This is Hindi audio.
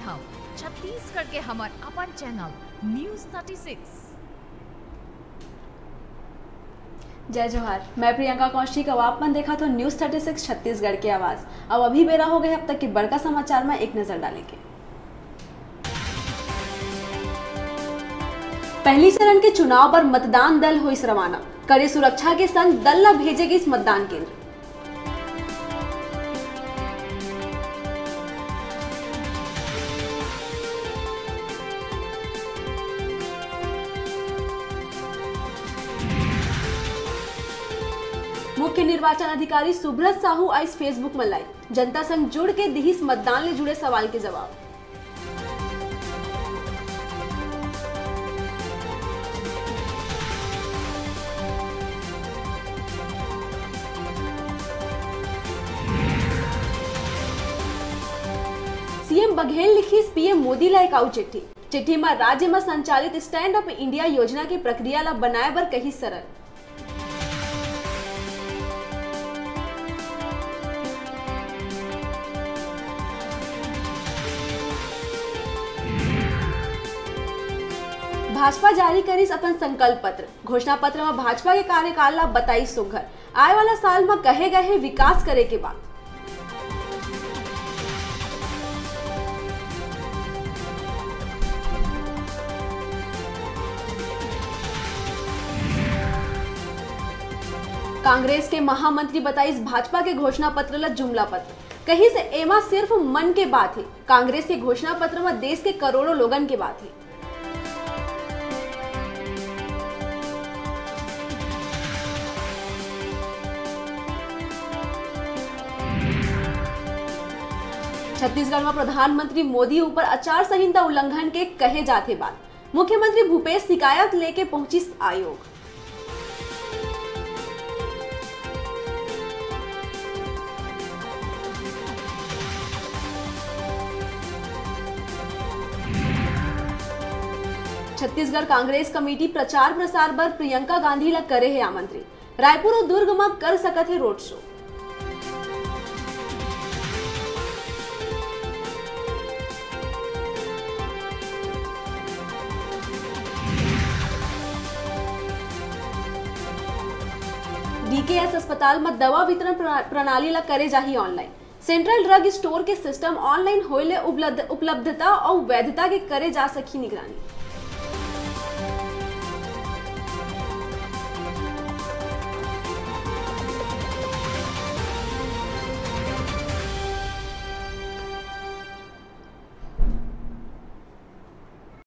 देखम छत्तीसगढ़ के हमार अपन चैनल न्यूज़ 36। जय जोहार, मैं प्रियंका कौशिक। अब आपने देखा तो न्यूज़ 36 छत्तीसगढ़ की आवाज़। अब अभी बेरा हो गए अब तक के बड़का समाचार में एक नजर डालेंगे। पहली चरण के चुनाव पर मतदान दल हुई रवाना, कड़ी सुरक्षा के संग दल ला भेजेगी इस मतदान केंद्र। मुख्य निर्वाचन अधिकारी सुब्रत साहू आज फेसबुक में लाइव जनता संग जुड़ के दिहिस मतदान ले जुड़े सवाल के जवाब। सीएम बघेल लिखी पीएम मोदी ला एक आउ चिट्ठी में राज्य में संचालित स्टैंड अप इंडिया योजना की प्रक्रिया ला बनाए बर कही सरल। भाजपा जारी करीस अपन संकल्प पत्र, घोषणा पत्र में भाजपा के कार्यकाल ला बताई सुघर, आए वाला साल में कहे गए हैं विकास करे के बाद। कांग्रेस के महामंत्री बताइस भाजपा के घोषणा पत्र ला जुमला पत्र, कहीं से एमा सिर्फ मन के बात है। कांग्रेस के घोषणा पत्र में देश के करोड़ों लोगन के बात है। छत्तीसगढ़ में प्रधानमंत्री मोदी ऊपर आचार संहिता उल्लंघन के कहे जाते बात, मुख्यमंत्री भूपेश शिकायत लेके पहुंची आयोग। छत्तीसगढ़ कांग्रेस कमेटी प्रचार प्रसार पर प्रियंका गांधी ला करे है आमंत्रित, रायपुर और दुर्ग में कर सकत है रोड शो। डीकेएस अस्पताल में दवा वितरण प्रणाली ला करे जाही ऑनलाइन, सेंट्रल ड्रग स्टोर के सिस्टम ऑनलाइन होले उपलब्धता और वैधता के करे जा सकी निगरानी।